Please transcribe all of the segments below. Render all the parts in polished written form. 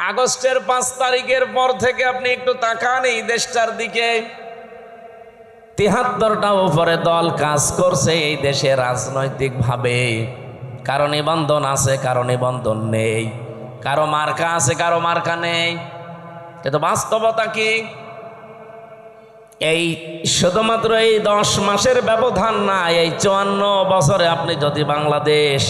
আগস্টের 5 তারিখের পর থেকে আপনি একটু তাকান এই দেশটার দিকে। 73টা উপরে দল কাজ করছে এই দেশে রাজনৈতিক ভাবে। কারো নিবন্ধন আছে, কারো নিবন্ধন নেই, কারো মার্কা আছে, কারো মার্কা নেই। কিন্তু বাস্তবতা কি? এই শুধুমাত্র এই 10 মাসের ব্যবধান না, এই 54 বছরে আপনি যদি বাংলাদেশ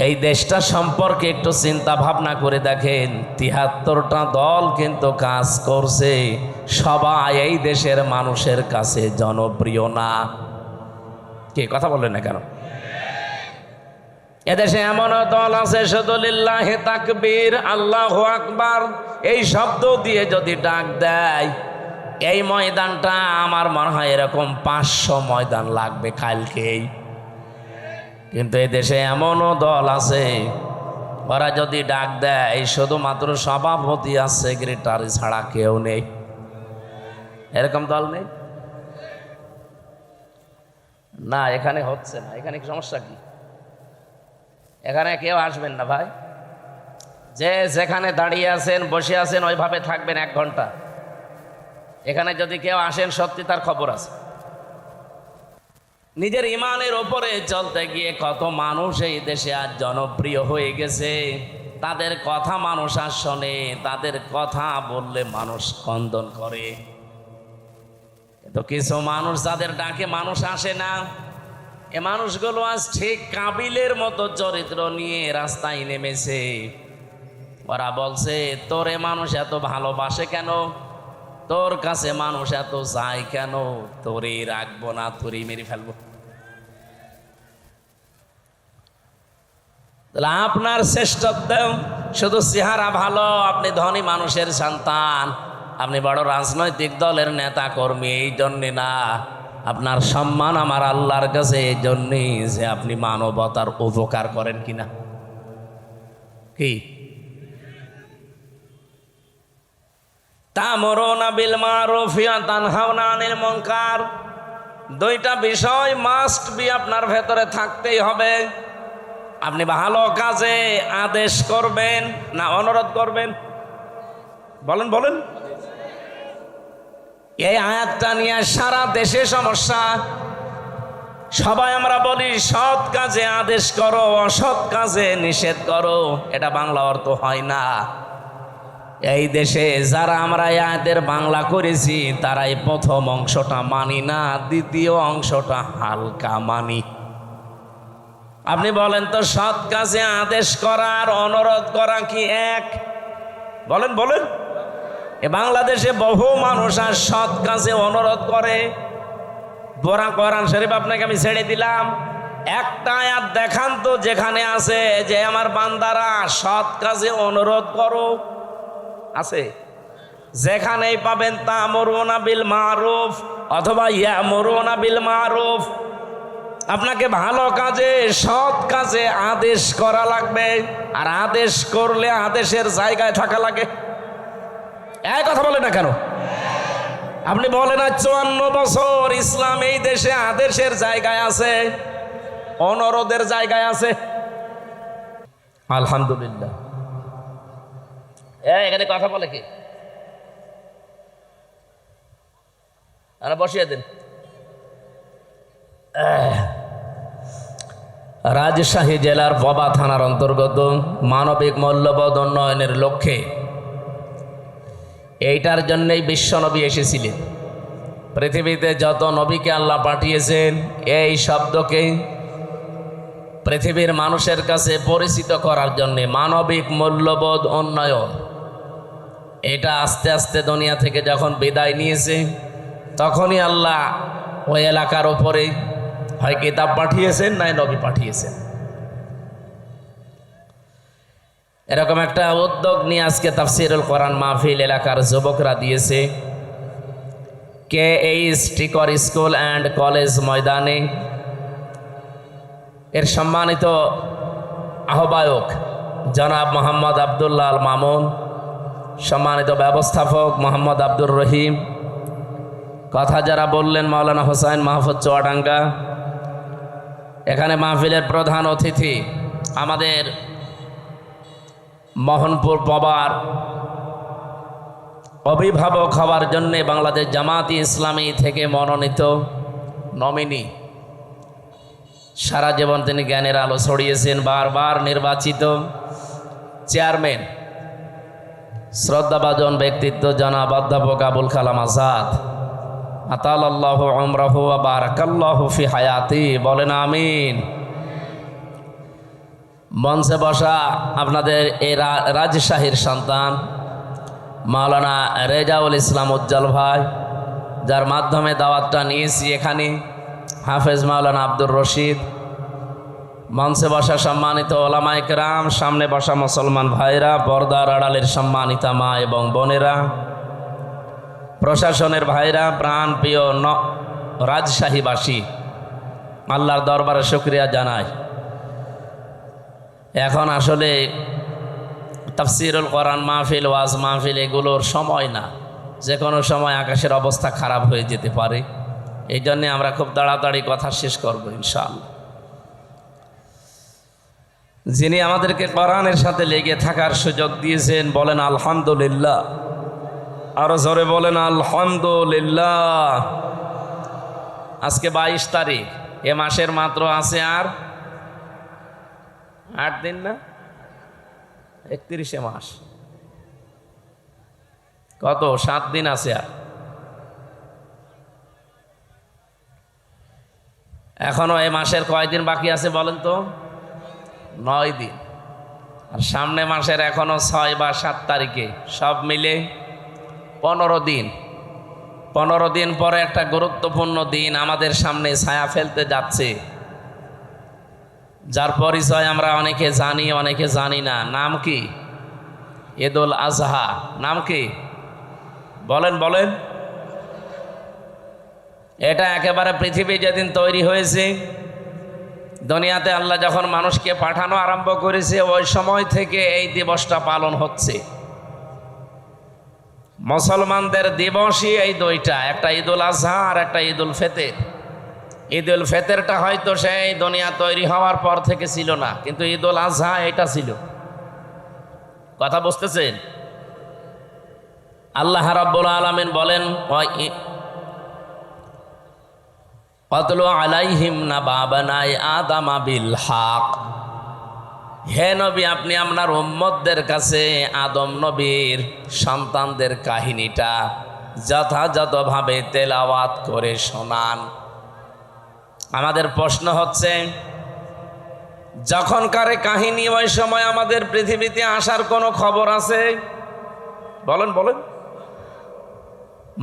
এই দেশটা সম্পর্কে একটু চিন্তা ভাবনা করে দেখেন, 73টা দল কিন্তু কাজ করছে, সবাই এই দেশের মানুষের কাছে জনপ্রিয় না। কি কথা বললেন না কেন? এদেশে এমনও দল আছে শুধু লিল্লাহি তাকবীর, আল্লাহু আকবার এই শব্দ দিয়ে যদি ডাক দেয়, এই ময়দানটা আমার মনে হয় এরকম 500 ময়দান লাগবে কালকেই। কিন্তু এই দেশে এমনও দল আছে, ওরা যদি ডাক দেয় শুধুমাত্র সভাপতি আর সেক্রেটারি ছাড়া কেউ নেই। এরকম দল নেই না? এখানে হচ্ছে না। এখানে কি সমস্যা? কি এখানে কেউ আসবেন না ভাই? যে যেখানে দাঁড়িয়ে আছেন বসে আছেন ওইভাবে থাকবেন 1 ঘন্টা। এখানে যদি কেউ আসেন সত্যি তার খবর আছে। নিজের ইমানের ওপরে চলতে গিয়ে কত মানুষ এই দেশে আজ জনপ্রিয় হয়ে গেছে। তাদের কথা মানুষ আর শোনে, তাদের কথা বললে মানুষ কন্দন করে। তো কিছু মানুষ যাদের ডাকে মানুষ আসে না, এ মানুষগুলো আজ ঠিক কাবিলের মতো চরিত্র নিয়ে রাস্তায় নেমেছে। ওরা বলছে, তোরে মানুষ এত ভালোবাসে কেন? তোর কাছে মানুষ এত চায় কেন? তোরই রাখবো না, তোরই মেরে ফেলবো। আপনার শ্রেষ্ঠত্ব শুধু চেহারা ভালো, আপনি ধনী মানুষের সন্তান, আপনি বড় রাজনৈতিক দলের নেতা কর্মী, এই জন্যে না। আপনার সম্মান আমার আল্লাহর কাছে এই জন্যই যে আপনি মানবতার উপকার করেন কিনা। কি তা'মুরুনা বিল মা'রুফ ওয়া তানহাউনা আনিল মুনকার, 2টা বিষয় মাস্ট বি আপনার ভেতরে থাকতেই হবে। আপনি ভালো কাজে আদেশ করবেন না অনুরোধ করবেন? বলেন বলেন। এই আয়াতটা নিয়ে সারা দেশে সমস্যা। সবাই আমরা বলি সৎ কাজে আদেশ করো, অসৎ কাজে নিষেধ করো। এটা বাংলা অর্থ হয় না। এই দেশে যারা আমরা আয়াতের বাংলা করেছি তারাই প্রথম অংশটা মানি না, দ্বিতীয় অংশটা হালকা মানি। আপনি বলেন তো, সৎ কাজে আদেশ করা আর অনুরোধ করা কি এক? বলেন বলেন। এ বাংলাদেশে বহু মানুষ আর সৎ কাজে অনুরোধ করে। বোরা কোরআন শরীফ আপনাকে আমি ছেড়ে দিলাম, একটা আয়াত দেখান তো যেখানে আছে যে আমার বান্দারা সৎ কাজে অনুরোধ করো। আছে? যেখানেই পাবেন তা'মুরুনা বিল মা'রুফ অথবা ইয়া'মুরুনা বিল মা'রুফ, আপনাকে ভালো কাজে সৎ কাজে আদেশ করা লাগবে। আর আদেশ করলে আদেশের জায়গায় থাকা লাগে। এই কথা বলে না কেন? আপনি বলেন না 54 বছর ইসলাম এই দেশে আদেশের জায়গায় আছে, অনুরোধের জায়গায় আছে। আলহামদুলিল্লাহ। এখানে কথা বলে কি? বসিয়ে দিন। রাজশাহী জেলার ববা থানার অন্তর্গত মানবিক মূল্যবোধ উন্নয়নের লক্ষ্যে, এইটার জন্যই বিশ্বনবী এসেছিলেন। পৃথিবীতে যত নবীকে আল্লাহ পাঠিয়েছেন এই শব্দকে পৃথিবীর মানুষের কাছে পরিচিত করার জন্যে মানবিক মূল্যবোধ উন্নয়ন। এটা আস্তে আস্তে দুনিয়া থেকে যখন বিদায় নিয়েছে তখনই আল্লাহ ওই এলাকার ওপরে হয় কিতাব পাঠিয়েছেন নাই নবী পাঠিয়েছেন। এরকম একটা উদ্যোগ নিয়ে আজকে তাফসিরুল কোরআন মাহফিল এলাকার যুবকরা দিয়েছে KH টিকর স্কুল অ্যান্ড কলেজ ময়দানে। এর সম্মানিত আহ্বায়ক জনাব মোহাম্মদ আবদুল্লাহ আল মামুন, সম্মানিত ব্যবস্থাপক মোহাম্মদ আব্দুর রহিম, কথা যারা বললেন মাওলানা হোসাইন মাহফুজ চুয়াডাঙ্গা। এখানে মাহফিলের প্রধান অতিথি আমাদের মোহনপুর পবার অভিভাবক হওয়ার জন্যে বাংলাদেশ জামাতি ইসলামী থেকে মনোনীত নমিনি। সারা জীবন তিনি জ্ঞানের আলো ছড়িয়েছেন, বারবার নির্বাচিত চেয়ারম্যান শ্রদ্ধাভাজন ব্যক্তিত্ব জনাব অধ্যাপক আবুল কালাম আজাদ, আতালাল্লাহু উমরাহু ওয়া বারাকাল্লাহু ফি হায়াতি, বলেন আমিন। মঞ্চে বসা আপনাদের এই রাজশাহীর সন্তান মাওলানা রেজাউল ইসলাম উজ্জ্বল ভাই, যার মাধ্যমে দাওয়াতটা নিয়েছি এখানে, হাফেজ মাওলানা আব্দুর রশিদ, মঞ্চে বসা সম্মানিত ওলামায়ে কেরাম, সামনে বসা মুসলমান ভাইরা, পর্দার আড়ালের সম্মানিতা মা এবং বোনেরা, প্রশাসনের ভাইরা, প্রাণ প্রিয় রাজশাহীবাসী, আল্লাহর দরবারে শুকরিয়া জানাই। এখন আসলে তাফসিরুল কোরআন মাহফিল, ওয়াজ মাহফিল এগুলোর সময় না, যে কোনো সময় আকাশের অবস্থা খারাপ হয়ে যেতে পারে। এই জন্যে আমরা খুব তাড়াতাড়ি কথা শেষ করব ইনশাআল্লাহ। যিনি আমাদেরকে কোরআনের সাথে লেগে থাকার সুযোগ দিয়েছেন, বলেন আলহামদুলিল্লাহ। আরো জোরে বলেন আলহামদুলিল্লাহ। আজকে 22 তারিখ, এ মাসের মাত্র আছে আর 8 দিন, না 31 মাস, কত 7 দিন আছে আর। এখনো এ মাসের কয়দিন বাকি আছে বলেন তো? 9 দিন। আর সামনে মাসের এখনো 6 বা 7 তারিখে সব মিলে 15 দিন। 15 দিন পরে একটা গুরুত্বপূর্ণ দিন আমাদের সামনে ছায়া ফেলতে যাচ্ছে, যার পরিচয় আমরা অনেকে জানি, অনেকে জানি না। নাম কি? ঈদুল আজহা। নাম কি? বলেন বলেন। এটা একেবারে পৃথিবী যেদিন তৈরি হয়েছে, দুনিয়াতে আল্লাহ যখন মানুষকে পাঠানো আরম্ভ করেছে, ওই সময় থেকে এই দিবসটা পালন হচ্ছে। মুসলমানদের দিবসই এই দুইটা, একটা ঈদুল আজহা আর একটা ঈদুল ফিতর। ঈদুল ফিতরটা হয়তো সেই দুনিয়া তৈরি হওয়ার পর থেকে ছিল না, কিন্তু ঈদুল আজহা এটা ছিল। কথা বুঝতেছেন? আল্লাহ রাব্বুল আলামিন বলেন, ওয়াতলু আলাইহিম নাবা বানাই আদামা বিল হক। হে নবী, আপনি আপনার উম্মতদের কাছে আদম নবীর সন্তানদের কাহিনীটা যথাযথভাবে তেলাওয়াত করে শোনান। আমাদের প্রশ্ন হচ্ছে, যখনকার কাহিনী, ওই সময় আমাদের পৃথিবীতে আসার কোনো খবর আছে? বলেন বলেন।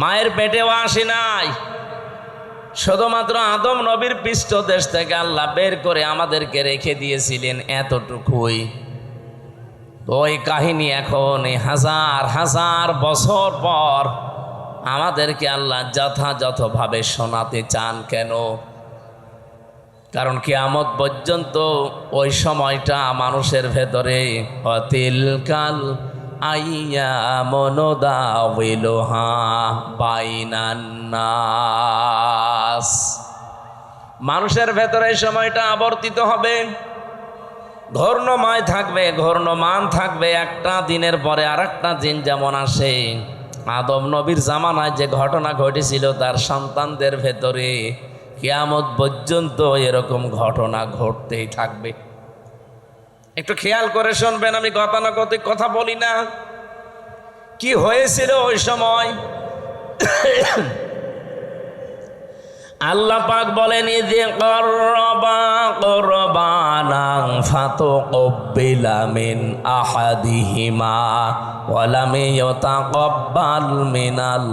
মায়ের পেটেও আসে নাই, শুধুমাত্র আদম নবীর পৃষ্ঠদেশ থেকে আল্লাহ বের করে আমাদেরকে রেখে দিয়েছিলেন এতটুকুই। তো ওই কাহিনী এখন হাজার হাজার বছর পর আমাদেরকে আল্লাহ যথাযথভাবে শোনাতে চান কেন? কারণ কিয়ামত পর্যন্ত ওই সময়টা মানুষের ভেতরে অতিলকাল আইয়ামু নুদাউলুহা বাইনান নাস, মানুষের ভেতরে এই সময়টা আবর্তিত হবে। ঘূর্ণময় থাকবে, ঘূর্ণমান থাকবে। একটা দিনের পরে আর একটা দিন যেমন আসে, আদম নবীর জামানায় যে ঘটনা ঘটেছিল তার সন্তানদের ভেতরে কিয়ামত পর্যন্ত এরকম ঘটনা ঘটতেই থাকবে। একটু খেয়াল করে শুনবেন, আমি গতানুগতিক কথা বলি না। কি হয়েছিল ওই সময়? আল্লাহ পাক বলেন, ইযে ক্বাররাবা কুরবানান ফাতুকবিলা মিন আহাদিহিমা ওয়া লাম ইউতাকাব্বাল মিনাল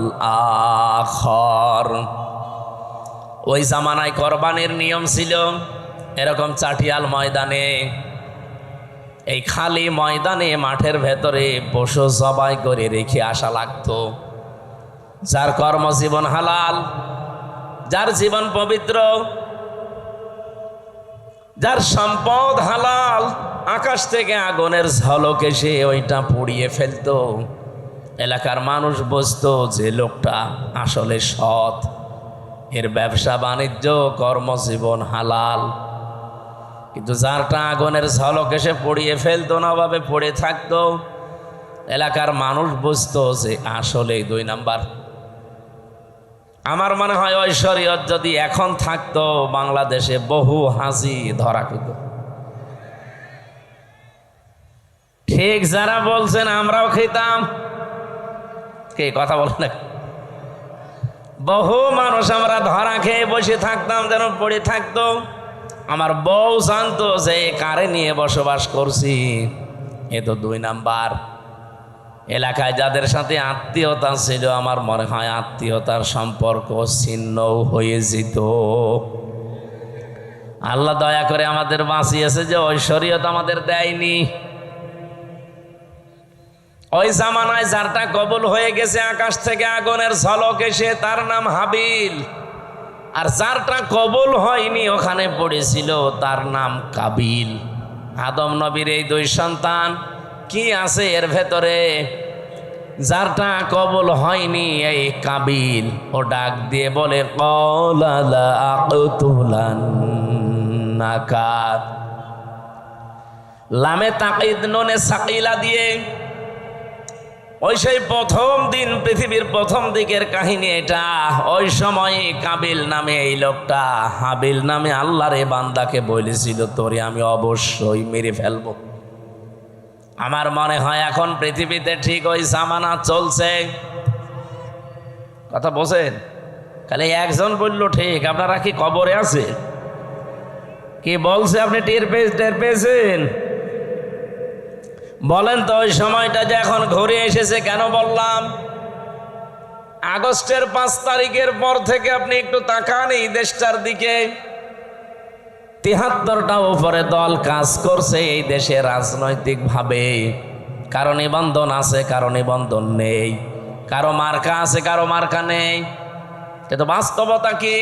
আখার। ওই জামানায় কোরবানির নিয়ম ছিল এরকম চাটিয়াল ময়দানে, এই খালি ময়দানে মাঠের ভেতরে পশু জবাই করে রেখে আসা লাগতো। যার কর্মজীবন হালাল, যার জীবন পবিত্র, যার সম্পদ হালাল, আকাশ থেকে আগুনের ঝলক এসে ওইটা পুড়িয়ে ফেলতো। এলাকার মানুষ বুঝতো যে লোকটা আসলে সৎ, এর ব্যবসা বাণিজ্য কর্মজীবন হালাল। কিন্তু যারটা আগুনের ঝলক এসে পড়িয়ে ফেলতো না, ভাবে পড়ে থাকতো, এলাকার মানুষ বুঝতো যে আসলেই 2 নাম্বার। আমার মনে হয় ওই শরীয়ত যদি এখন থাকতো, বাংলাদেশে বহু হাসি ধরা খেত। ঠিক যারা বলছেন আমরাও খেতাম, কে কথা বলে না? বহু মানুষ আমরা ধরা খেয়ে বসে থাকতাম, যেন পড়ে থাকতো। আমার বউ জানতো যে কারে নিয়ে বসবাস করছি, এ তো 2 নাম্বার। এলাকায় যাদের সাথে আত্মীয়তা ছিল, আমার মনে হয় আত্মীয়তার সম্পর্ক ছিন্ন হয়ে যেত। আল্লাহ দয়া করে আমাদের বাঁচিয়েছে যে ওই শরীয়ত আমাদের দেয়নি। ওই জামানায় যারটা কবুল হয়ে গেছে, আকাশ থেকে আগুনের ঝলক এসে, তার নাম হাবিল। আর যারটা কবুল হয়নি, ওখানে পড়েছিল, তার নাম কাবিল। আদম নবীর এই 2 সন্তান, কি আছে এর ভেতরে? যারটা কবুল হয়নি এই কাবিল, ও ডাক দিয়ে বলে ক্বালা লা আকতুলান্নাকা। লামে তাকিদ নুনে সাকিলা দিয়ে ওই সেই প্রথম দিন, পৃথিবীর প্রথম দিকের কাহিনী এটা। ওই সময় কাবিল নামে এই লোকটা হাবিল নামে আল্লাহর এই বান্দাকে বলেছিল, তোরে আমি অবশ্যই মেরে ফেলবো। আমার মনে হয় এখন পৃথিবীতে ঠিক ওই জামানা চলছে। কথা বোঝেন? খালি একজন বলল ঠিক, আপনারা কি কবরে আছে? কি বলছে আপনি টের পেয়েছেন? বলেন তো ওই সময়টা যে এখন ঘুরে এসেছে কেন বললাম? আগস্টের 5 তারিখের পর থেকে আপনি একটু তাকান এই দেশটার দিকে। 73টা উপরে দল কাজ করছে এই দেশে রাজনৈতিক ভাবে। কারো নিবন্ধন আছে, কারো নিবন্ধন নেই, কারো মার্কা আছে, কারো মার্কা নেই। কিন্তু বাস্তবতা কি?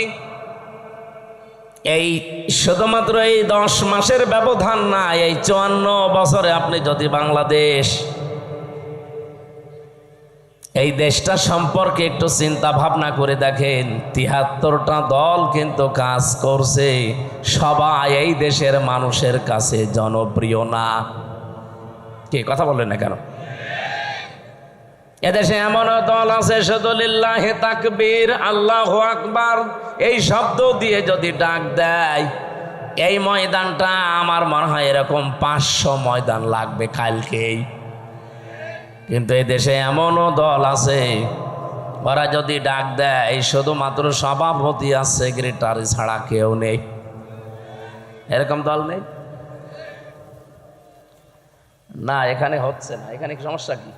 এই শুধুমাত্র এই 10 মাসের ব্যবধান না, এই 54 বছরে আপনি যদি বাংলাদেশ, এই দেশটা সম্পর্কে একটু চিন্তা ভাবনা করে দেখেন, 73টা দল কিন্তু কাজ করছে, সবাই এই দেশের মানুষের কাছে জনপ্রিয় না। কি কথা বললেন না কেন? এদেশে এমনও দল আছে শুধু লিল্লাহি তাকবীর, আল্লাহু আকবার এই শব্দ দিয়ে যদি ডাক দেয়, এই ময়দানটা আমার মনে হয় এরকম 500 ময়দান লাগবে কালকেই। কিন্তু এই দেশে এমনও দল আছে, ওরা যদি ডাক দেয় শুধুমাত্র সভাপতি আর সেক্রেটারি ছাড়া কেউ নেই। এরকম দল নেই না? এখানে হচ্ছে না। এখানে কি সমস্যা? কি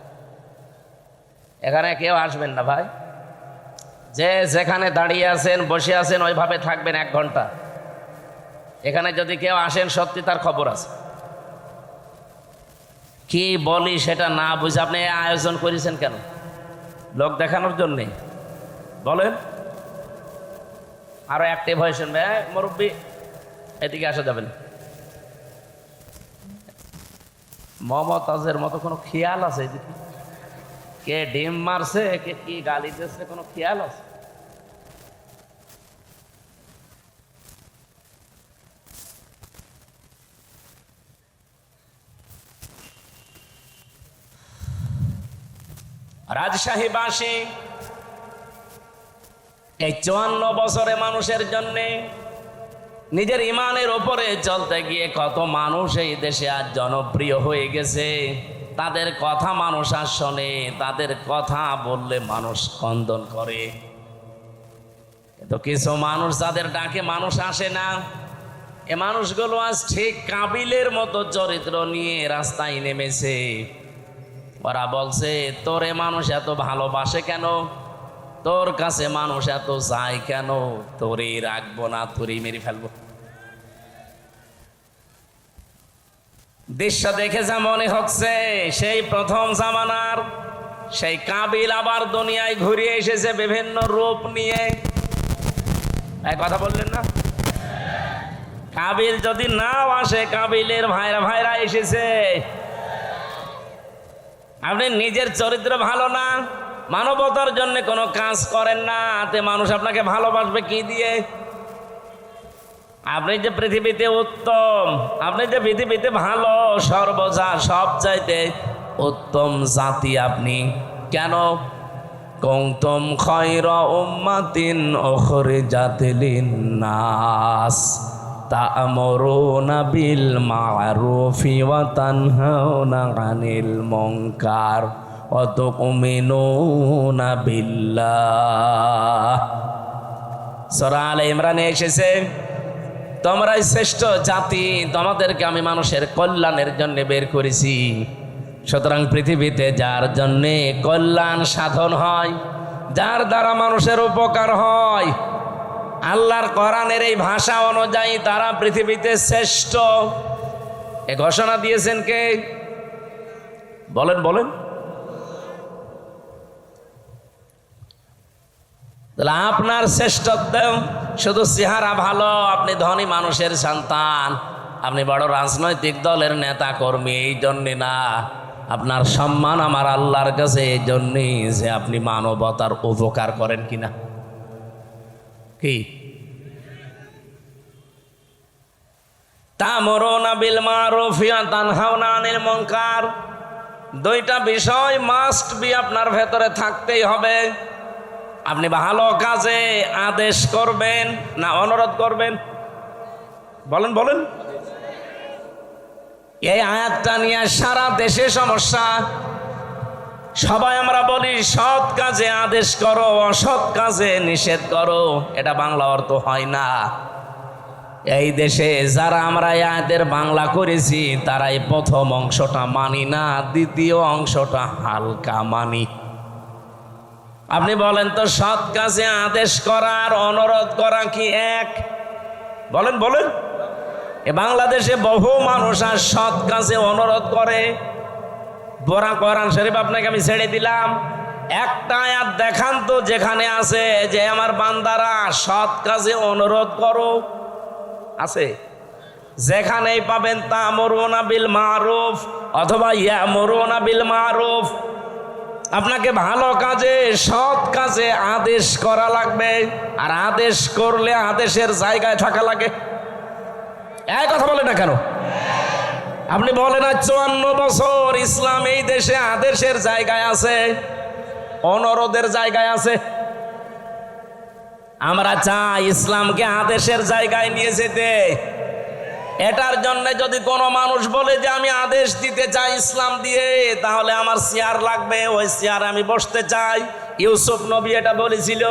এখানে কেউ আসবেন না ভাই? যে যেখানে দাঁড়িয়ে আছেন, বসে আছেন, ওইভাবে থাকবেন 1 ঘন্টা। এখানে যদি কেউ আসেন, সত্যি তার খবর আছে। কি বলি সেটা না বুঝে আপনি আয়োজন করেছেন কেন? লোক দেখানোর জন্যে? বলেন। আরো অ্যাক্টিভ হয়েছেন ভাই। মুরব্বী এদিকে আসা যাবেন। মমতাজের মতো কোনো খেয়াল আছে এদিকে? কে ডিম মারছে, কে কি গালি দিচ্ছে, কোনো খেয়াল আছে? রাজশাহীবাসী এই 54 বছরে মানুষের জন্যে, নিজের ইমানের ওপরে চলতে গিয়ে কত মানুষ এই দেশে আজ জনপ্রিয় হয়ে গেছে। তাদের কথা মানুষ আর শোনে, তাদের কথা বললে মানুষ কন্দন করে। তো কিছু মানুষ যাদের ডাকে মানুষ আসে না, এ মানুষগুলো আজ ঠিক কাবিলের মতো চরিত্র নিয়ে রাস্তায় নেমেছে। ওরা বলছে, তোরে মানুষ এত ভালোবাসে কেন? তোর কাছে মানুষ এত যায় কেন? তোরই রাখবো না, তোরই মেরে ফেলবো। দৃশ্য দেখে যা মনে হচ্ছে সেই প্রথম জামানার সেই কাবিল আবার দুনিয়ায় ঘুরে এসেছে বিভিন্ন রূপ নিয়ে। কথা বললেন না? কাবিল যদি নাও আসে, কাবিলের ভাইরা এসেছে। আপনি নিজের চরিত্র ভালো না, মানবতার জন্য কোনো কাজ করেন না, তে মানুষ আপনাকে ভালোবাসবে কি দিয়ে? আপনি যে পৃথিবীতে উত্তম, আপনি যে পৃথিবীতে ভালো, সর্বজা সব চাইতে উত্তম জাতি আপনি। কেন? কুনতুম খায়রা উম্মাতিন উখরিজাত লিন-নাস তা'মুরুনা বিল মা'রুফি ওয়া তানহাউনা আনিল মুনকার ওয়া তু'মিনুনা বিল্লাহ। সূরা আলে ইমরানে এসেছে, তোমরাই শ্রেষ্ঠ জাতি, তোমাদেরকে আমি মানুষের কল্যাণের জন্য বের করেছি। সুতরাং পৃথিবীতে যার জন্যে কল্যাণ সাধন হয়, যার দ্বারা মানুষের উপকার হয়, আল্লাহর কোরআনের এই ভাষা অনুযায়ী তারা পৃথিবীতে শ্রেষ্ঠ। এ ঘোষণা দিয়েছেন কে? বলেন বলেন। তাহলে আপনার শ্রেষ্ঠত্ব শুধু চেহারা ভালো, আপনি ধনী মানুষের সন্তান, আপনি বড় রাজনৈতিক দলের নেতা কর্মী, এই জন্যে না। আপনার সম্মান আমার আল্লাহর কাছে এই জন্যই যে আপনি মানবতার উপকার করেন কিনা। কি? তা'মুরুনা বিল মা'রুফি ওয়া তানহাউনা আনিল মুনকার। দুইটা বিষয় মাস্ট বি আপনার ভেতরে থাকতেই হবে। আপনি ভালো কাজে আদেশ করবেন না অনুরোধ করবেন? বলেন বলেন। এই আয়াতটা নিয়ে সারা দেশে সমস্যা। সবাই আমরা বলি সৎ কাজে আদেশ করো, অসৎ কাজে নিষেধ করো। এটা বাংলা অর্থ হয় না। এই দেশে যারা আমরা এই আয়াতের বাংলা করেছি তারাই প্রথম অংশটা মানি না, দ্বিতীয় অংশটা হালকা মানি। আপনি বলেন তো, সৎ কাজে আদেশ করা আর অনুরোধ করা কি এক? বলেন বলেন। এ বাংলাদেশে বহু মানুষ আর সৎ কাজে অনুরোধ করে। বোরা কোরআন শরীফ আপনাকে আমি ছেড়ে দিলাম, একটা আয়াত দেখান তো যেখানে আছে যে আমার বান্দারা সৎ কাজে অনুরোধ করো। আছে? যেখানেই পাবেন তা'মুরুনা বিল মা'রুফ অথবা ইয়ামুরুনা বিল মা'রুফ, আপনাকে ভালো কাজে সৎ কাজে আদেশ করা লাগবে। আর আদেশ করলে আদেশের জায়গায় থাকা লাগে। এই কথা বলে না কেন? আপনি বলেন না 54 বছর ইসলাম এই দেশে আদেশের জায়গায় আছে, অনুরোধের জায়গায় আছে। আমরা চাই ইসলামকে আদেশের জায়গায় নিয়ে যেতে। এটার জন্য যদি কোনো মানুষ বলে যে আমি আদেশ দিতে চাই ইসলাম দিয়ে, তাহলে আমার চেয়ার লাগবে, ওই চেয়ারে আমি বসতে চাই। ইউসুফ নবী এটা বলেছিল,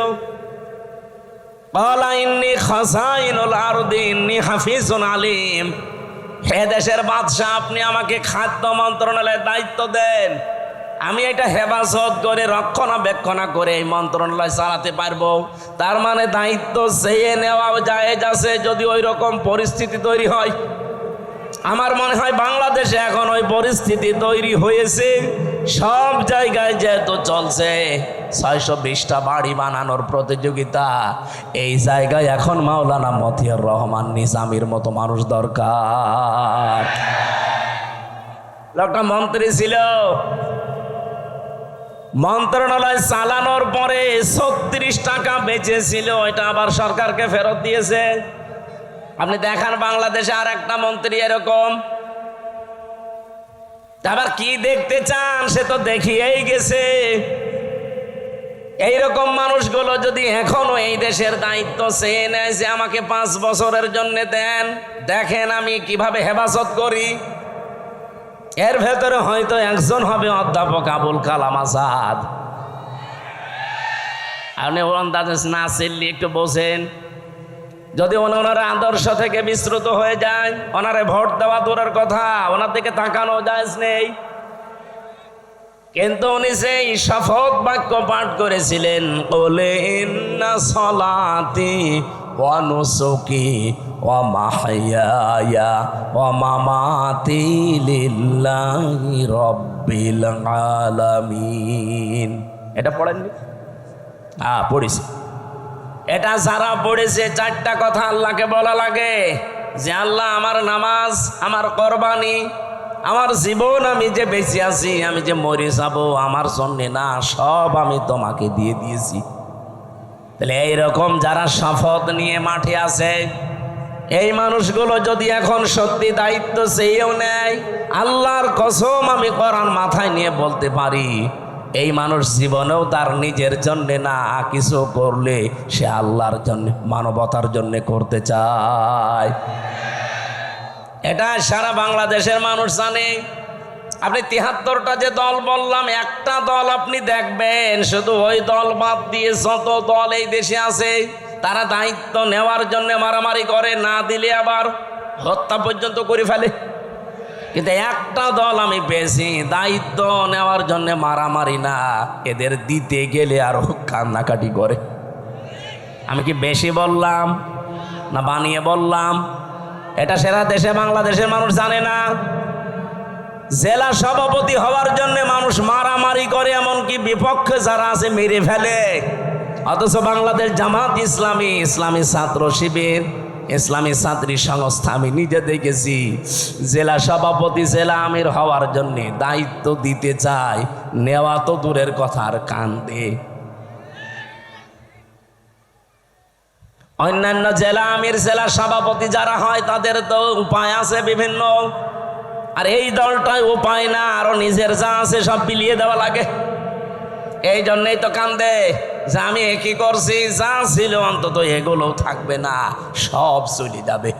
ক্বালা ইন্নী খাযাইনুল আরদি ইন্নী হাফিজুন আলিম। হে দেশের বাদশা, আপনি আমাকে খাদ্য মন্ত্রণালয়ের দায়িত্ব দেন, আমি এটা হেফাজত করে রক্ষণাবেক্ষণা করে এই মন্ত্রণালয় চালাতে পারবো। তার মানে দায়িত্ব চেয়ে নেওয়া জায়েজ আছে যদি ওই রকম পরিস্থিতি তৈরি হয়। আমার মনে হয় বাংলাদেশে এখন ওই পরিস্থিতি তৈরি হয়েছে। সব জায়গায় যেহেতু চলছে 620টা বাড়ি বানানোর প্রতিযোগিতা, এই জায়গায় এখন মাওলানা মতিয়ার রহমান নিজামীর মতো মানুষ দরকার। লোকটা মন্ত্রী ছিল, মন্ত্রণালয় চালানোর পরে 36 টাকা বেঁচেছিল, এটা আবার সরকারকে ফেরত দিয়েছে। আপনি দেখান বাংলাদেশে আর একটা মন্ত্রী এরকম। আবার কি দেখতে চান? সে তো দেখিয়েই গেছে। এইরকম মানুষগুলো যদি এখনো এই দেশের দায়িত্ব চেয়ে নেয় যে আমাকে 5 বছরের জন্য দেন, দেখেন আমি কিভাবে হেফাজত করি। এর ভেতরে হয়তো একজন হবে অধ্যাপক আবুল কালাম আজাদ। আপনি না চিনলে একটু বোঝেন। যদি ওনার আদর্শ থেকে বিস্মৃত হয়ে যায়, ওনারে ভোট দেওয়া দূরের কথা, ওনার দিকে তাকানো জায়েজ নেই। কিন্তু উনি সেই শপথ বাক্য পাঠ করেছিলেন, ক্বালা ইন্না সলাতি ওয়া নুসুকি ওয়া মাহইয়ায়া ওয়া মামাতি লিল্লাহি রাব্বিল আলামিন। এটা পড়েননি? পড়েছি। এটা যারা পড়েছে 4টা কথা আল্লাহকে বলা লাগে যে আল্লাহ আমার নামাজ, আমার কোরবানি, আমার জীবন, আমি যে বেঁচে আছি, আমি যে মরে যাব, আমার জন্যে না, সব আমি তোমাকে দিয়ে দিয়েছি। তাহলে এইরকম যারা শপথ নিয়ে মাঠে আছে, এই মানুষগুলো যদি এখন সত্যি দায়িত্ব চেয়েও নেয়, আল্লাহর কসম আমি কোরআন মাথায় নিয়ে বলতে পারি, এই মানুষ জীবনেও তার নিজের জন্যে না, কিছু করলে সে আল্লাহর জন্য, মানবতার জন্য করতে চায়। এটা সারা বাংলাদেশের মানুষ জানে। আপনি 73টা যে দল বললাম, একটা দল আপনি দেখবেন, শুধু ওই দল বাদ দিয়ে যত দল এই দেশে আছে, তারা দায়িত্ব নেওয়ার জন্য মারামারি করে, না দিলে আবার হত্যা পর্যন্ত করে ফেলে। কিন্তু একটা দল আমি পেয়েছি দায়িত্ব নেওয়ার জন্য মারামারি না, এদের দিতে গেলে আরো কান্নাকাটি করে। আমি কি বেশি বললাম না বানিয়ে বললাম? এটা সারা দেশে বাংলাদেশের মানুষ জানে না। জেলা সভাপতি হওয়ার জন্য মানুষ মারামারি করে, এমনকি বিপক্ষে যারা আছে মেরে ফেলে। অথচ বাংলাদেশ জামাত ইসলামী, ইসলামী ছাত্র শিবির, ইসলামী ছাত্রী সংস্থা, আমি নিজে দেখেছি, জেলা সভাপতি, জেলা আমির হওয়ার জন্য দায়িত্ব দিতে চায়, নেওয়া তো দূরের কথা, আর কান্দে। অন্যান্য জেলা আমির, জেলা সভাপতি যারা হয়, তাদের তো উপায় আছে বিভিন্ন, আর এই দলটায় উপায় না, আরো নিজের যা আছে সব বিলিয়ে দেওয়া লাগে। এই জন্যই তো কান্দে যে আমি কি করছি, যা ছিল অন্তত এগুলো থাকবে না, সব চলে যাবে।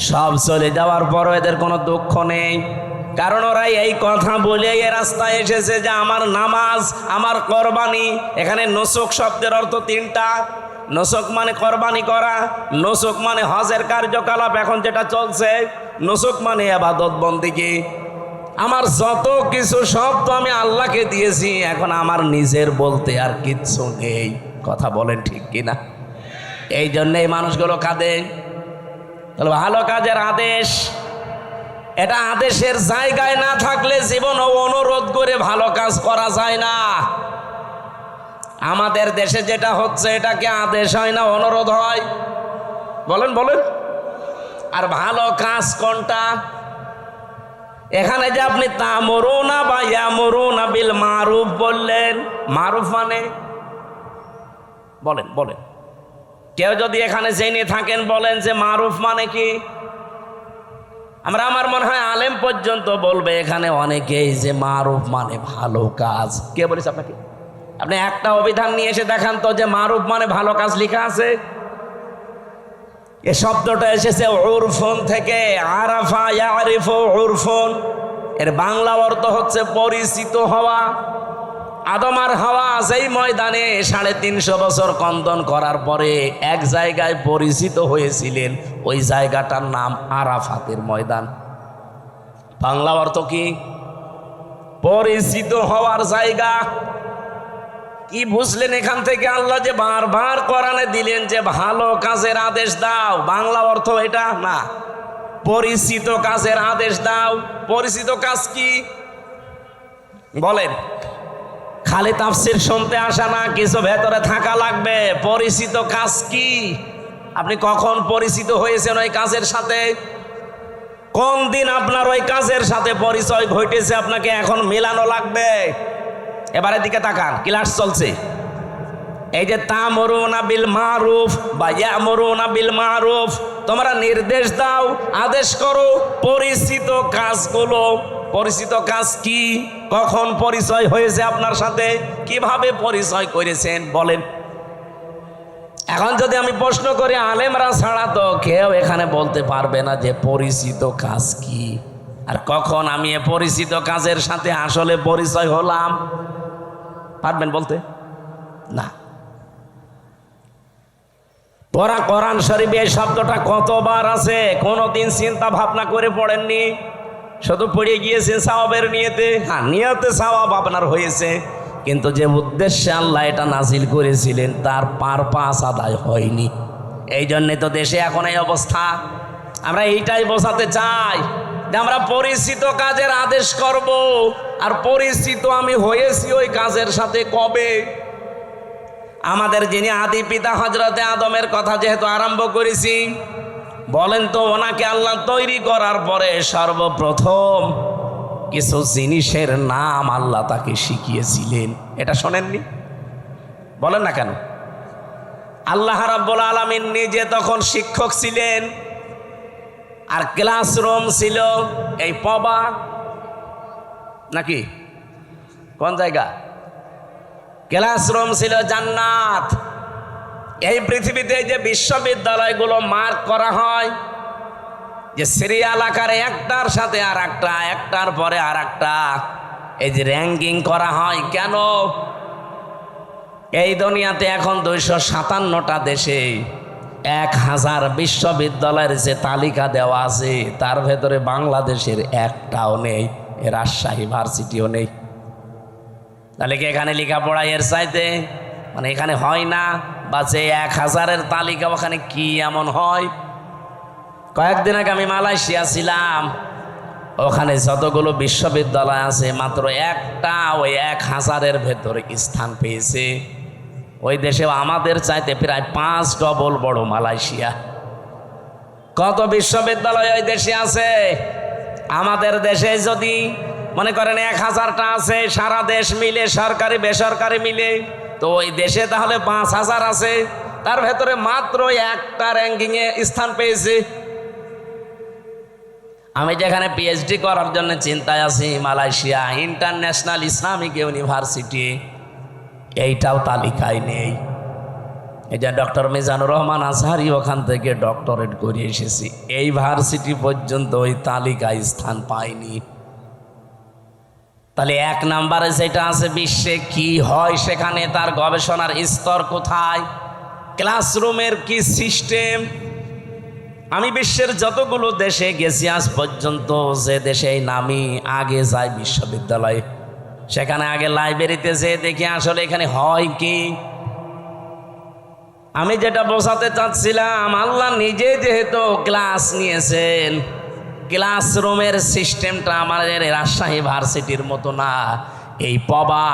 সব চলে যাওয়ার পরও এদের কোনো দুঃখ নেই, কারণ ওরা এই কথা বলে এ রাস্তায় এসেছে যে আমার নামাজ, আমার কোরবানি। এখানে নুসুক শব্দের অর্থ তিনটা। নুসুক মানে কোরবানি করা, নুসুক মানে হজের কার্যকলাপ এখন যেটা চলছে, নুসুক মানে ইবাদত বন্দেগী। আমার যত কিছু সব তো আমি আল্লাহকে দিয়েছি, এখন আমার নিজের বলতে আর কিচ্ছু নেই। কথা বলেন ঠিক কিনা? এই জন্য এই মানুষগুলো কাঁদে। তাহলে ভালো কাজের আদেশ, এটা আদেশের জায়গায় না থাকলে জীবন অনুরোধ করে ভালো কাজ করা যায় না। আমাদের দেশে যেটা হচ্ছে, এটাকে আদেশ হয় না, অনুরোধ হয়। বলেন বলেন। আর ভালো কাজ কোনটা? এখানে যে আপনি তা'মুরুনা বা ইয়ামুরুনা বিল মারুফ বললেন, মারুফ মানে বলেন বলেন, কেউ যদি এখানে জেনে থাকেন বলেন যে মারুফ মানে কি? আমার মনে হয় আলেম পর্যন্ত বলবে এখানে অনেকেই যে মারুফ মানে ভালো কাজ। কে বলেছে আপনাকে? আপনি একটা অভিধান নিয়ে এসে দেখান তো যে মারুফ মানে ভালো কাজ লেখা আছে। এই শব্দটা এসেছে উরফুন থেকে, আরাফা ইয়ারিফু উরফুন। এর বাংলা অর্থ হচ্ছে পরিচিত হওয়া। আদম আর হাওয়া যেই ময়দানে 350 বছর কন্দন করার পরে এক জায়গায় পরিচিত হয়েছিলেন, ওই জায়গাটার নাম আরাফাতের ময়দান। বাংলা অর্থ কি? পরিচিত হওয়ার জায়গা। কি বুঝলেন এখান থেকে? আল্লাহ যে বারবার কোরআনে দিলেন যে ভালো কাজের আদেশ দাও, বাংলা অর্থ এটা না, পরিচিত কাজের আদেশ দাও। পরিচিত কাজ কি বলেন? খালি তাফসীর শুনতে আসা না, কিছু ভেতরে থাকা লাগবে। পরিচিত কাজ কি? আপনি কখন পরিচিত হয়েছেন ওই কাজের সাথে? কোন দিন আপনার ওই কাজের সাথে পরিচয় ঘটেছে, আপনাকে এখন মেলানো লাগবে। এবারে দিকে তাকান, ক্লাস চলছে। এই যে তা'মুরুনা বিল মারুফ বা ইয়ামুরুনা বিল মারুফ, তোমরা নির্দেশ দাও, আদেশ করো পরিচিত কাজগুলো। পরিচিত কাজ কি? কখন পরিচয় হয়েছে আপনার সাথে? কিভাবে পরিচয় করেছেন বলেন? এখন যদি আমি প্রশ্ন করি, আলেমরা ছাড়া তো কেউ এখানে বলতে পারবে না যে পরিচিত কাজ কি, আর কখন আমি এ পরিচিত কাজের সাথে আসলে পরিচয় হলাম। পারবেন বলতে? না। তোরা কোরআন শরীফে এই শব্দটা কতবার আছে কোনদিন চিন্তা ভাবনা করে পড়েননি? শুধু পড়ে গিয়েছেন সওয়াবের নিয়তে। হ্যাঁ, নিয়তে সওয়াব আপনার হয়েছে, কিন্তু যে উদ্দেশ্যে আল্লাহ এটা নাজিল করেছিলেন তার পারপাস আদায় হয়নি। এই জন্যে তো দেশে এখন এই অবস্থা। আমরা এইটাই বোঝাতে চাই যে আমরা পরিচিত কাজের আদেশ করব, আর পরিচিত আমি হয়েছি ওই কাজের সাথে কবে? আমাদের যিনি আদি পিতা হযরতে আদমের কথা যেহেতু আরম্ভ করেছি, বলেন তো ওনাকে আল্লাহ তৈরি করার পরে সর্বপ্রথম কিছু জিনিসের নাম আল্লাহ তাকে শিখিয়েছিলেন। এটা শোনেননি? বলেন না কেন? আল্লাহ রাব্বুল আলামিন নিজে তখন শিক্ষক ছিলেন। আর ক্লাসরুম ছিল এই পবা নাকি কোন জায়গা, ক্লাসরুম ছিল জান্নাত। এই পৃথিবীতে যে বিশ্ববিদ্যালয়গুলো মার্ক করা হয়, যে সিরিয়াল আকারে একটার সাথে আর একটা, একটার পরে আর একটা, এই যে র্যাঙ্কিং করা হয়, কেন? এই দুনিয়াতে এখন 257টা দেশে 1000 বিশ্ববিদ্যালয়ের যে তালিকা দেওয়া আছে, তার ভেতরে বাংলাদেশের একটাও নেই, রাজশাহী ভার্সিটিও নেই। তাহলে কি এখানে লেখাপড়া এর চাইতে মানে এখানে হয় না? বা যে 1000-এর তালিকা ওখানে কি এমন হয়? কয়েকদিন আগে আমি মালয়েশিয়া ছিলাম, ওখানে যতগুলো বিশ্ববিদ্যালয় আছে মাত্র একটা ওই 1000-এর ভেতরে স্থান পেয়েছে। ওই দেশে আমাদের চাইতে প্রায় 5 ডবল বড় মালয়েশিয়া। কত বিশ্ববিদ্যালয় ওই দেশে আছে? আমাদের দেশে যদি মনে করেন 1000টা আছে, সারা দেশ মিলে সরকারি বেসরকারি মিলে, তো ওই দেশে তাহলে 5000 আছে, তার ভেতরে মাত্র একটা র্যাঙ্কিংয়ে স্থান পেয়েছে। আমি যেখানে পিএইচডি করার জন্য চিন্তায় আছি, মালয়েশিয়া ইন্টারন্যাশনাল ইসলামিক ইউনিভার্সিটি, এইটাও তালিকায় নেই। এই যে ডক্টর মিজানুর রহমান আজহারি ওখান থেকে ডক্টরেট করে এসেছি, এই ভার্সিটি পর্যন্ত ওই তালিকায় স্থান পায়নি। তাহলে 1 নম্বরে যেটা আছে বিশ্বে কি হয় সেখানে, তার গবেষণার স্তর কোথায়, ক্লাসরুমের কি সিস্টেম। আমি বিশ্বের যতগুলো দেশে গেছি আজ পর্যন্ত, যে দেশে নামি আগে যাই বিশ্ববিদ্যালয়ে, সেখানে আগে লাইব্রেরিতে যে দেখি আসলে এখানে হয় কি। আমি যেটা বোঝাতে চাচ্ছিলাম, আল্লাহ নিজে যেহেতু ক্লাস নিয়েছেন, ক্লাসরুমের সিস্টেমটা আমাদের রাজশাহী ভার্সিটির মতো না, এই পবা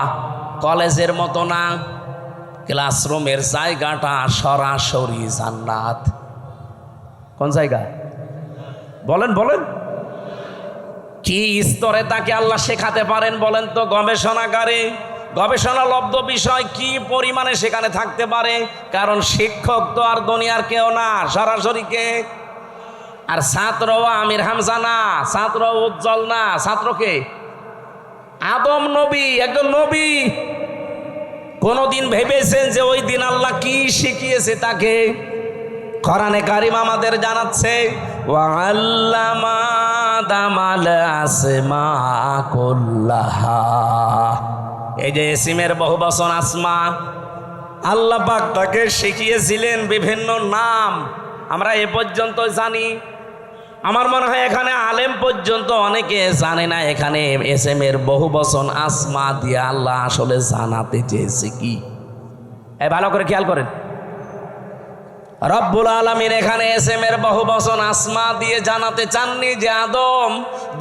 কলেজের মতো না। ক্লাসরুমের জায়গাটা সরাসরি জান্নাত। কোন জায়গা বলেন বলেন? কি স্তরে তাকে আল্লাহ শেখাতে পারেন বলেন তো? গবেষণাগারে গবেষণালব্ধ বিষয় কি পরিমাণে সেখানে থাকতে পারে, কারণ শিক্ষক তো আর দুনিয়ার কেউ না, সরাসরি কে? আর ছাত্রও আমির হামজা না, ছাত্র উজ্জ্বল না, ছাত্রকে আদম নবী, একজন নবী। কোনদিন ভেবেছেন যে ওই দিন আল্লাহ কি শিখিয়েছে তাকে? কোরআনে কারিম আমাদের জানাচ্ছে, ওয়া আল্লামা আদামাল আসমা কুল্লাহা। এই যে ইসমের বহুবচন আসমা, আল্লাহ পাক তাকে শিখিয়েছিলেন বিভিন্ন নাম। আমরা এ পর্যন্ত জানি, আমার মনে হয় এখানে আলেম পর্যন্ত অনেকে জানে না এখানে এসএমের বহুবচন আসমা দিয়ে আল্লাহ আসলে জানাতে চেয়েছে কি। ভালো করে খেয়াল করেন, রব্বুল আলামিন এখানে এসএমের বহুবচন আসমা দিয়ে জানাতে চাননি যে আদম,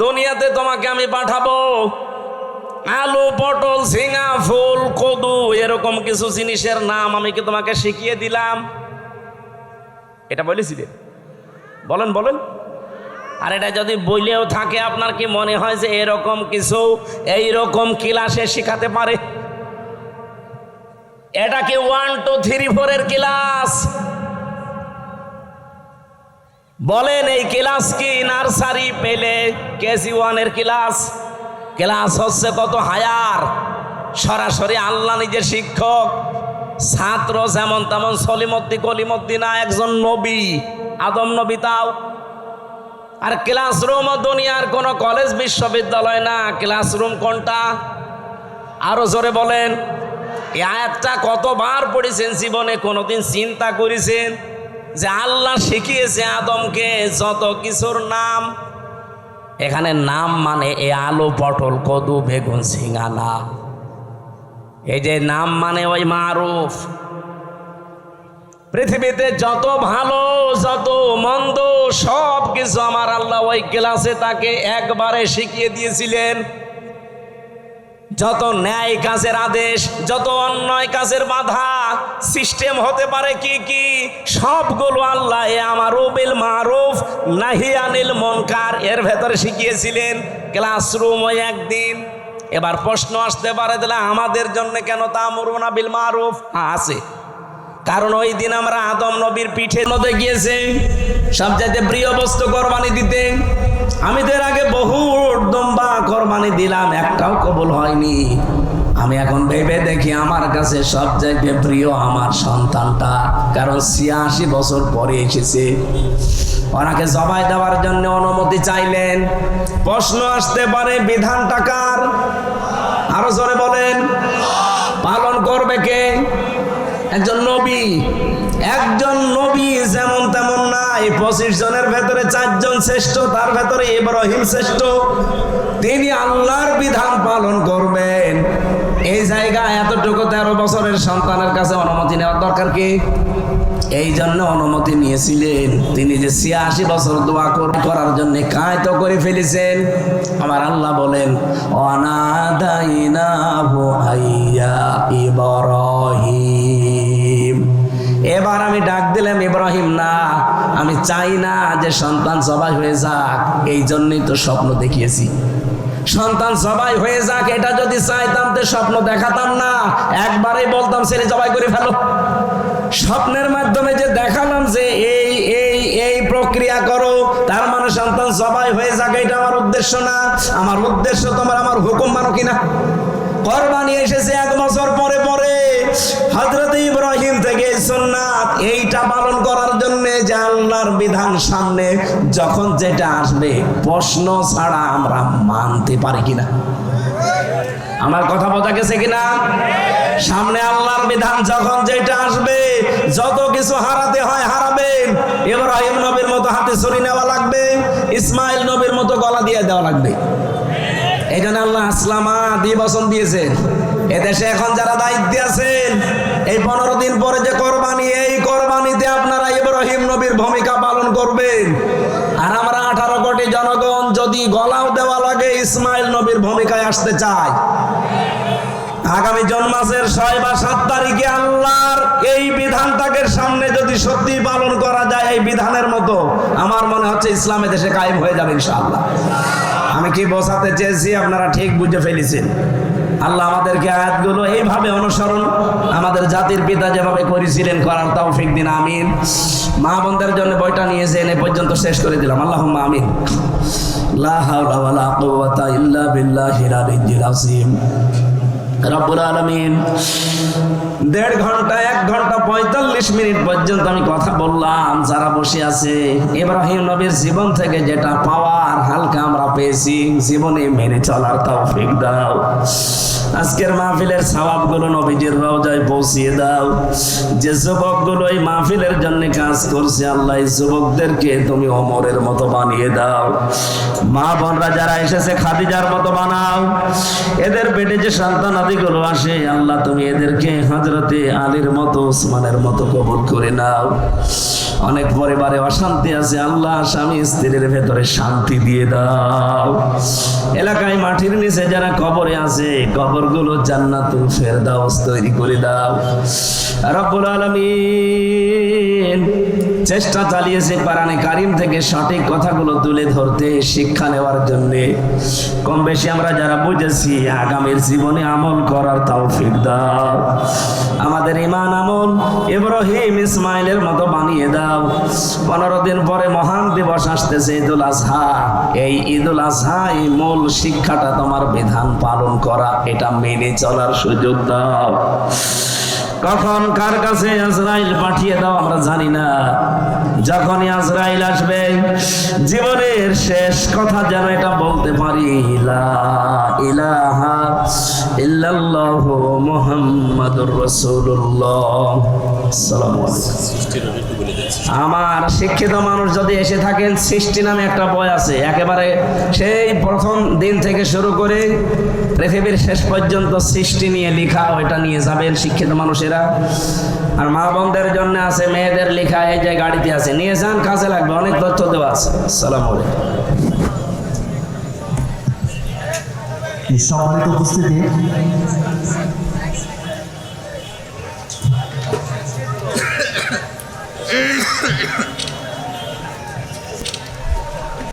দুনিয়াতে তোমাকে আমি পাঠাবো, আলু পটল ঝিঙা ফুল কদু এরকম কিছু জিনিসের নাম আমি কি তোমাকে শিখিয়ে দিলাম? এটা বলেছিলেন? বলেন বলেন। আর এটা যদি বইলেও থাকে, আপনার কি মনে হয় যে এরকম কিছু এইরকম ক্লাসে শিখাতে পারে? এটা কি 1 2 3 4 এর ক্লাস? বলেন এই ক্লাস কি নার্সারি পেলে কেজি 1 এর ক্লাস? ক্লাস হচ্ছে কত হায়ার, সরাসরি আল্লাহ নিজের শিক্ষক। ছাত্র যেমন তেমন সলিমদ্দি কলিমদ্দি না, একজন নবী, আদম নবী তাও। আর ক্লাসরুম দুনিয়ার কোন কলেজ বিশ্ববিদ্যালয় না। ক্লাসরুম কোনটা? আরো জোরে বলেন। এই আয়াতটা কতবার পড়েছেন জীবনে? কোনোদিন চিন্তা করেছেন যে আল্লাহ শিখিয়েছে আদমকে যত কিছুর নাম? এখানে নাম মানে এ আলু পটল কদু বেগুন ঝিঙা না, এই যে নাম মানে ওই মারুফ। পৃথিবীতে যত ভালো যত মন্দ সব কিছু আমার আল্লাহ ওই ক্লাসে তাকে একবারে শিখিয়ে দিয়েছিলেন। যত ন্যায় কাজের আদেশ, যত অন্যায় কাজের বাধা, সিস্টেম হতে পারে কি কি, সবগুলো আল্লাহ আমারু বিল মারুফ নাহি আনিল মুনকার এর ভেতরে শিখিয়েছিলেন। ক্লাসরুম ওই একদিন। এবার প্রশ্ন আসতে পারে, তাহলে আমাদের জন্য কেন তা'মুরুনা বিল মারুফ? আছে, কারণ ওই দিন আমরা আদম নবীর পিঠের মধ্যে গিয়েছে। সবচাইতে প্রিয় বস্তু কোরবানি দিতে। আমি তো এর আগে বহু দুম্বা কোরবানি দিলাম, একটাও কবুল হয়নি। আমি এখন ভেবে দেখি আমার কাছে সবচাইতে প্রিয় আমার সন্তানটা, কারণ ৮৬ বছর পরে এসেছে। ওনাকে জবাই দেওয়ার জন্য অনুমতি চাইলেন। প্রশ্ন আসতে পারে, বিধানটা কার? আরো জোরে বলেন। পালন করবে কে? একজন নবী। একজন নবী যেমন তেমন নাই। 25 জনের ভেতরে 4 জন শ্রেষ্ঠ, তার ভেতরে ইব্রাহিম শ্রেষ্ঠ। তিনি আল্লাহর বিধান পালন করবেন। এই জায়গায় এতটুকু 13 বছরের সন্তানের কাছে অনুমতি নেওয়ার দরকার কি? এই জন্য অনুমতি নিয়েছিলেন। তিনি যে ৮৬ বছর দোয়া করার জন্য কায়িত করে ফেলেছেন। আমার আল্লাহ বলেন, অনাদাইনাহু আইয়া ইব্রাহিম। এবার আমি ডাক দিলাম ইব্রাহিম না, আমি চাই না যে সন্তান জবাই হয়ে যাক, এই জন্যই তো স্বপ্ন দেখিয়েছি। সন্তান জবাই হয়ে যাক এটা যদি চাইতাম তো স্বপ্ন দেখাতাম না, একবারেই বলতাম ছেলে জবাই করে ফেলো। স্বপ্নের মাধ্যমে যে দেখালাম যে এই এই এই প্রক্রিয়া করো, তার মানে সন্তান জবাই হয়ে যাক, এটা আমার উদ্দেশ্য না। আমার উদ্দেশ্য তোমার আমার হুকুম মানো কিনা। কোরবানি এসেছে 1 বছর পরে পরে। হযরত ইব্রাহিম থেকে সুন্নাত এইটা পালন করার জন্য যে আল্লাহর বিধান সামনে যখন যেটা আসবে প্রশ্ন ছাড়া আমরা মানতে পারি কিনা। আমার কথা বোঝা গেছে কিনা? সামনে আল্লাহর বিধান যখন যেটা আসবে, যত কিছু হারাতে হয় হারাবেন। ইব্রাহিম নবীর মতো হাতে ছুরি নেওয়া লাগবে, ইসমাইল নবীর মতো গলা দিয়ে দেওয়া লাগবে। এই জন্য আল্লাহ আসলামা দিয়ে বচন দিয়েছেন। এদেশে এখন যারা দায়িত্বে আছেন, এই 15 দিন পরে যে কোরবানি, এই কোরবানিতে আপনারা ইব্রাহিম নবীর ভূমিকা পালন করবেন। আর আমরা 18 কোটি জনগণ যদি গলাও দেওয়া লাগে ইসমাইল নবীর ভূমিকায় আসতে চাই। আগামী জুন মাসের 6 বা 7 তারিখে আল্লাহর এই বিধানটাকে সামনে যদি সত্যি পালন করা যায় এই বিধানের মতো, আমার মনে হচ্ছে ইসলাম দেশে কায়েম হয়ে যাবে ইনশাআল্লাহ। আমি কি বোঝাতে চেয়েছি আপনারা ঠিক বুঝে ফেলেছেন। আল্লাহ আমাদেরকে আয়াতগুলো এইভাবে অনুসরণ, আমাদের জাতির পিতা যেভাবে করেছিলেন করার তৌফিক দিন, আমিন। মা বোনদের জন্য বইটা নিয়েছেন, এই পর্যন্ত শেষ করে দিলাম। আল্লাহুম্মা আমিন। লা হাওলা ওয়ালা কুওয়াতা ইল্লা বিল্লাহিল আলিয়্যিল আযীম। রব্বুল আলামিন 1.5 ঘন্টা 1 ঘন্টা 45 মিনিট পর্যন্ত আমি কথা বললাম। যারা বসে আছে, ইব্রাহিম নবীর জীবন থেকে যেটা পাওয়ার হালকা আমরা পেয়েছি, জীবনে মেনে চলার তৌফিক দাও। আজকের মাহফিলের সওয়াবগুলো নবীজির রওজায় পৌঁছিয়ে দাও। যে যুবকগুলো এই মাহফিলের জন্য কাজ করছে, আল্লাহ এই যুবকদেরকে তুমি ওমরের মতো বানিয়ে দাও। মা বোনরা যারা এসেছে খাদিজার মতো বানাও। এদের পেটে যে সন্তান আদিগুলো আসে, আল্লাহ তুমি এদেরকে হযরতে আলীর মতো, ওসমানের মতো কবুল করে নাও। অনেক পরিবারে অশান্তি আছে, আল্লাহ স্বামী স্ত্রীর ভেতরে শান্তি দিয়ে দাও। এলাকায় মাটির নিচে যারা কবরে আছে, কবরগুলো জান্নাতুল ফেরদাউস তৈরি করে দাও। রব্বুল আলামিন চেষ্টা চালিয়েছে কোরআনে কারীম থেকে সঠিক কথাগুলো তুলে ধরতে, শিক্ষা নেওয়ার জন্য। কম বেশি আমরা যারা বুঝেছি, আগামীর জীবনে আমল করার তৌফিক দাও। আমাদের ঈমান আমল ইব্রাহিম ইসমাইলের মতো বানিয়ে দাও। 15 দিন পরে মহান দিবস আসতেছে, ঈদুল আজহা। এই ঈদুল আজহাই মূল শিক্ষাটা তোমার বিধান পালন করা, এটা মেনে চলার সুযোগ দাও। কখন কার কাছে আজরাইল পাঠিয়ে দাও আমরা জানি না। যখনই আজরাইল আসবে, জীবনের শেষ কথা যেন এটা বলতে পারি, লা ইলাহা ইল্লাল্লাহু মুহাম্মাদুর রাসূলুল্লাহ। আসসালামু আলাইকুম। আমার শিক্ষিত মানুষ যদি এসে থাকেন, সৃষ্টি নামে একটা বই আছে, একেবারে সেই প্রথম দিন থেকে শুরু করে পৃথিবীর শেষ পর্যন্ত সৃষ্টি নিয়ে লেখা, ওইটা নিয়ে যাবেন শিক্ষিত মানুষেরা। আর মা বোনদের জন্য আছে মেয়েদের লেখা, এই যে গাড়িতে আছে, নিয়ে যান, কাজে লাগবে, অনেক তথ্য দেওয়া আছে। আসসালামু আলাইকুম। সম্মানিত উপস্থিতি,